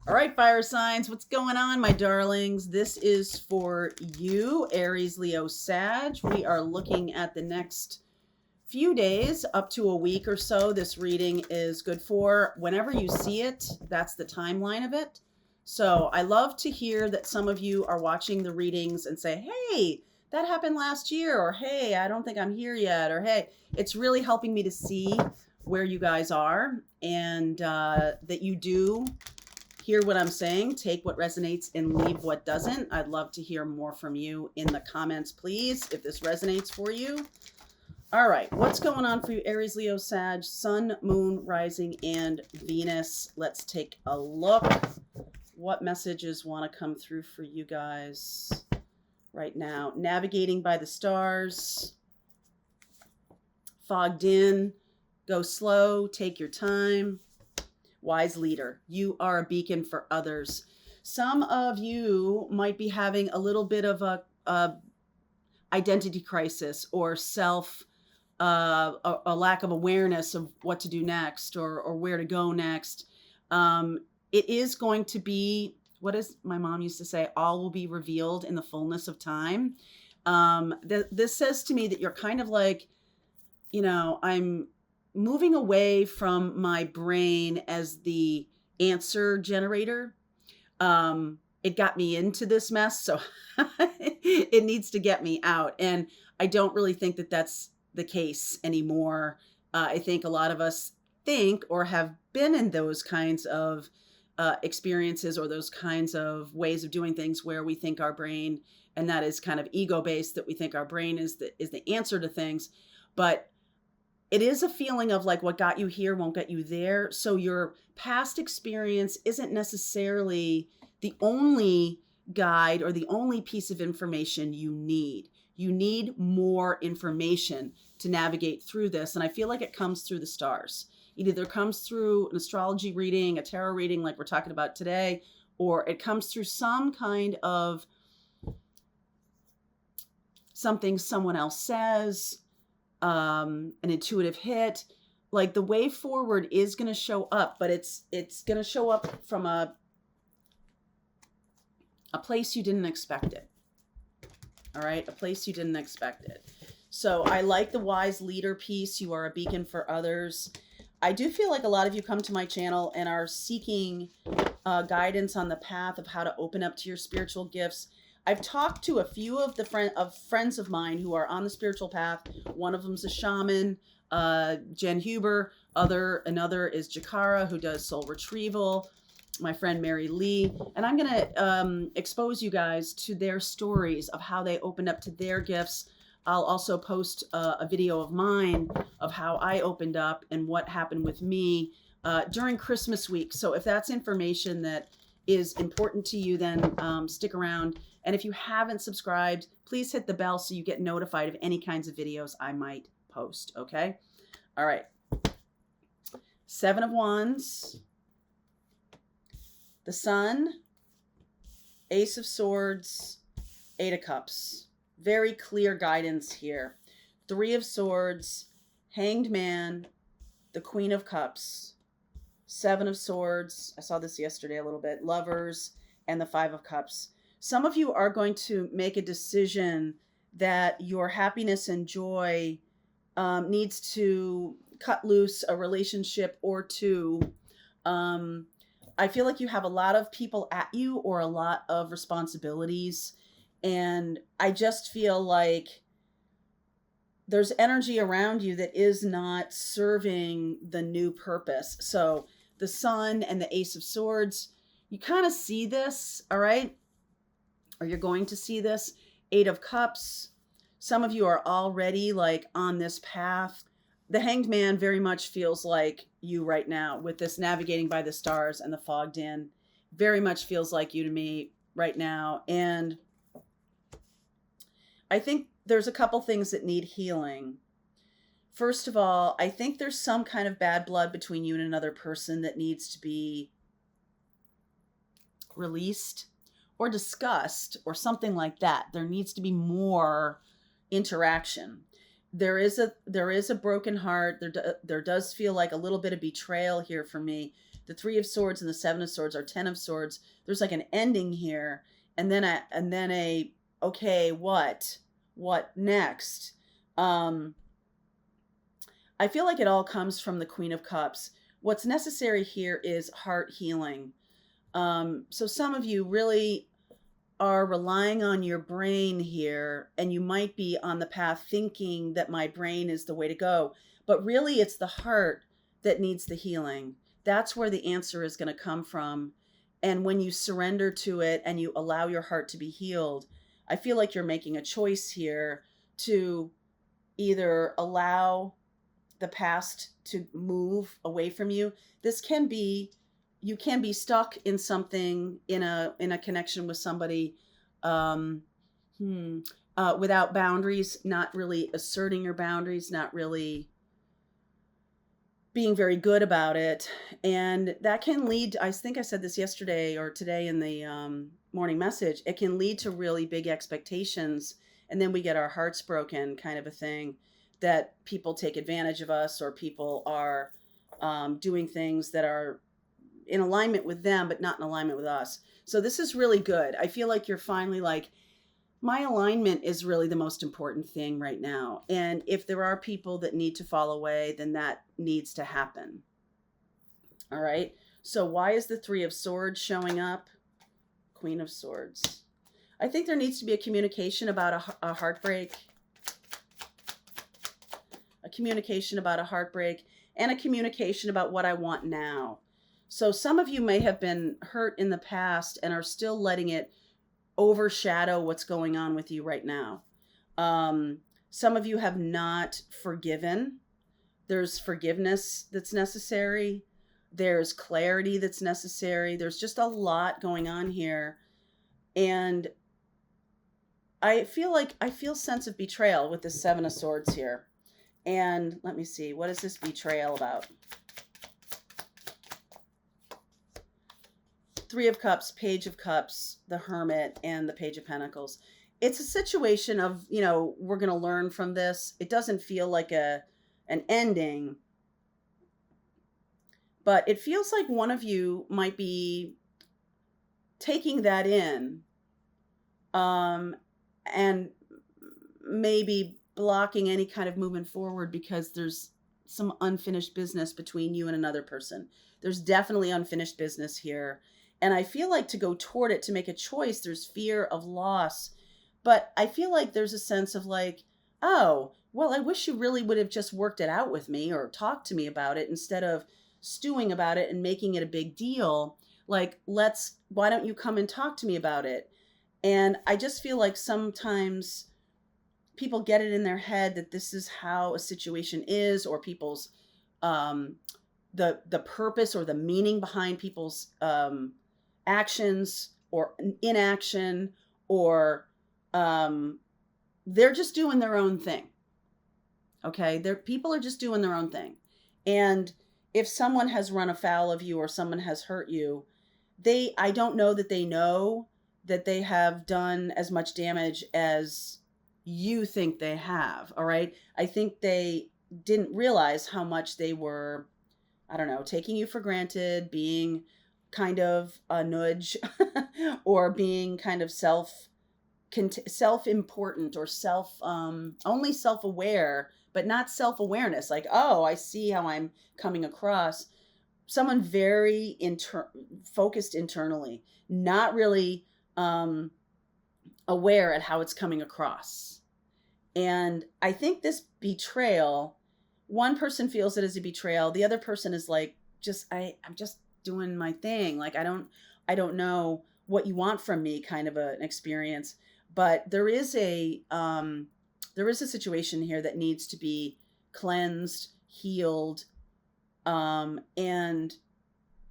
All right, fire signs, what's going on, my darlings? This is for you, Aries, Leo, Sag. We are looking at the next few days, up to a week or so. This reading is good for whenever you see it. That's the timeline of it. So I love to hear that some of you are watching the readings and say, hey, that happened last year, or hey, I don't think I'm here yet, or hey, it's really helping me to see where you guys are, and that you do hear what I'm saying, take what resonates and leave what doesn't. I'd love to hear more from you in the comments, please, if this resonates for you. All right, what's going on for you, Aries, Leo, Sag, Sun, Moon, Rising, and Venus? Let's take a look. What messages want to come through for you guys right now? Navigating by the stars. Fogged in. Go slow. Take your time. Wise leader. You are a beacon for others. Some of you might be having a little bit of a identity crisis or a lack of awareness of what to do next or where to go next. It is going to be, what is my mom used to say, all will be revealed in the fullness of time. This says to me that you're kind of like, I'm moving away from my brain as the answer generator. It got me into this mess, so it needs to get me out. And I don't really think that that's the case anymore. I think a lot of us think or have been in those kinds of experiences or those kinds of ways of doing things where we think our brain, and that is kind of ego-based, that we think our brain is the answer to things. But it is a feeling of like what got you here won't get you there. So your past experience isn't necessarily the only guide or the only piece of information you need. You need more information to navigate through this. And I feel like it comes through the stars. It either comes through an astrology reading, a tarot reading like we're talking about today, or it comes through some kind of something someone else says, an intuitive hit. Like the way forward is going to show up, but it's going to show up from a place you didn't expect it. All right, a place you didn't expect it. So I like the wise leader piece. You are a beacon for others. I do feel like a lot of you come to my channel and are seeking guidance on the path of how to open up to your spiritual gifts. I've talked to a few of the friends of mine who are on the spiritual path. One of them's a shaman, Jen Huber. Another is Jakara, who does soul retrieval. My friend Mary Lee. And I'm going to expose you guys to their stories of how they opened up to their gifts. I'll also post a video of mine of how I opened up and what happened with me during Christmas week. So if that's information that is important to you, then stick around. And if you haven't subscribed, please hit the bell so you get notified of any kinds of videos I might post, okay? All right. Seven of Wands, the Sun, Ace of Swords, Eight of Cups. Very clear guidance here. Three of Swords, Hanged Man, the Queen of Cups, Seven of Swords. I saw this yesterday a little bit. Lovers, and the Five of Cups. Some of you are going to make a decision that your happiness and joy needs to cut loose a relationship or two. I feel like you have a lot of people at you or a lot of responsibilities. And I just feel like there's energy around you that is not serving the new purpose. So the Sun and the Ace of Swords, you kind of see this, all right? Or you're going to see this. Eight of Cups. Some of you are already like on this path. The Hanged Man very much feels like you right now with this navigating by the stars and the fogged in. Very much feels like you to me right now. And I think there's a couple things that need healing. First of all, I think there's some kind of bad blood between you and another person that needs to be released or discussed or something like that. There needs to be more interaction. There is a broken heart. There does feel like a little bit of betrayal here for me. the Three of Swords and the Seven of Swords are Ten of Swords. There's like an ending here, and then a okay, what next? Um, I feel like it all comes from the Queen of Cups. What's necessary here is heart healing. So some of you really are relying on your brain here, and you might be on the path thinking that my brain is the way to go, but really it's the heart that needs the healing. That's where the answer is going to come from. And when you surrender to it and you allow your heart to be healed, I feel like you're making a choice here to either allow the past to move away from you. This can be, you can be stuck in something, in a connection with somebody, um, without boundaries, not really asserting your boundaries, not really being very good about it. And that can lead, I think I said this yesterday or today in the morning message, it can lead to really big expectations. And then we get our hearts broken, kind of a thing, that people take advantage of us, or people are doing things that are in alignment with them, but not in alignment with us. So this is really good. I feel like you're finally like, my alignment is really the most important thing right now. And if there are people that need to fall away, then that needs to happen. All right. So why is the Three of Swords showing up? Queen of Swords. I think there needs to be a communication about a heartbreak, a communication about a heartbreak, and a communication about what I want now. So some of you may have been hurt in the past and are still letting it overshadow what's going on with you right now. Some of you have not forgiven. There's forgiveness that's necessary. There's clarity that's necessary. There's just a lot going on here. And I feel sense of betrayal with the Seven of Swords here. And let me see, what is this betrayal about? Three of Cups, Page of Cups, the Hermit, and the Page of Pentacles. It's a situation of, we're going to learn from this. It doesn't feel like an ending, but it feels like one of you might be taking that in, and maybe blocking any kind of movement forward because there's some unfinished business between you and another person. There's definitely unfinished business here. And I feel like to go toward it, to make a choice, there's fear of loss. But I feel like there's a sense of like, oh, well, I wish you really would have just worked it out with me or talked to me about it instead of stewing about it and making it a big deal. Like, why don't you come and talk to me about it? And I just feel like sometimes people get it in their head that this is how a situation is, or people's, the purpose or the meaning behind people's, actions or inaction, or they're just doing their own thing. Okay, people are just doing their own thing. And if someone has run afoul of you or someone has hurt you, I don't know that they know that they have done as much damage as you think they have. All right, I think they didn't realize how much they were, I don't know, taking you for granted, being kind of a nudge, or being kind of self-important, or only self-aware, but not self-awareness. Like, oh, I see how I'm coming across. Someone very focused internally, not really aware at how it's coming across. And I think this betrayal, one person feels it as a betrayal. The other person is like, I'm just doing my thing. Like, I don't know what you want from me, kind of an experience. But there is a situation here that needs to be cleansed, healed, and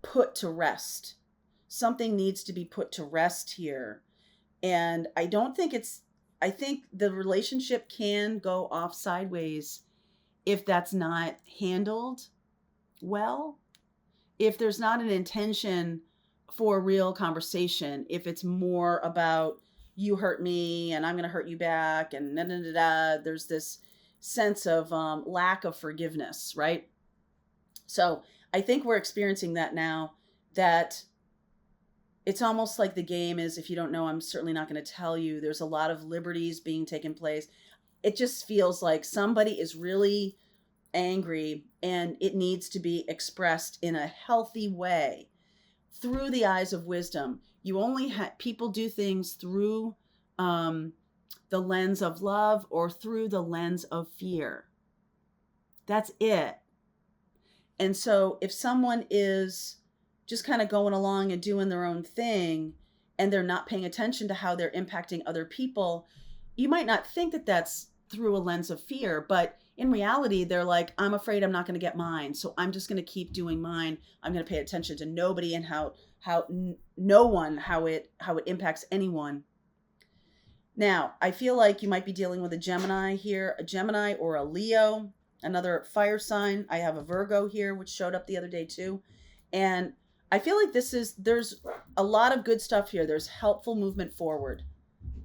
put to rest. Something needs to be put to rest here. And I think the relationship can go off sideways if that's not handled well. If there's not an intention for a real conversation, if it's more about you hurt me and I'm going to hurt you back, and there's this sense of lack of forgiveness, right? So I think we're experiencing that now, that it's almost like the game is, if you don't know, I'm certainly not going to tell you. There's a lot of liberties being taken place. It just feels like somebody is really angry and it needs to be expressed in a healthy way through the eyes of wisdom. You only people do things through the lens of love or through the lens of fear. That's it. And so if someone is just kind of going along and doing their own thing and they're not paying attention to how they're impacting other people, you might not think that that's through a lens of fear, but in reality, they're like, I'm afraid I'm not going to get mine. So I'm just going to keep doing mine. I'm going to pay attention to nobody and how no one, how it impacts anyone. Now, I feel like you might be dealing with a Gemini here, a Gemini or a Leo, another fire sign. I have a Virgo here, which showed up the other day too. And I feel like there's a lot of good stuff here. There's helpful movement forward.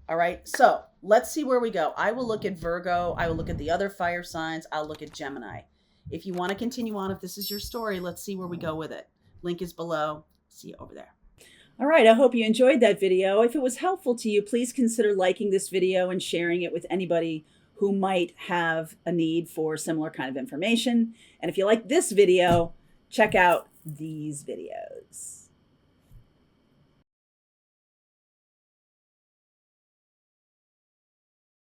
All right. So let's see where we go. I will look at Virgo. I will look at the other fire signs. I'll look at Gemini. If you want to continue on, if this is your story, let's see where we go with it. Link is below. See you over there. All right, I hope you enjoyed that video. If it was helpful to you, please consider liking this video and sharing it with anybody who might have a need for similar kind of information. And if you like this video, check out these videos.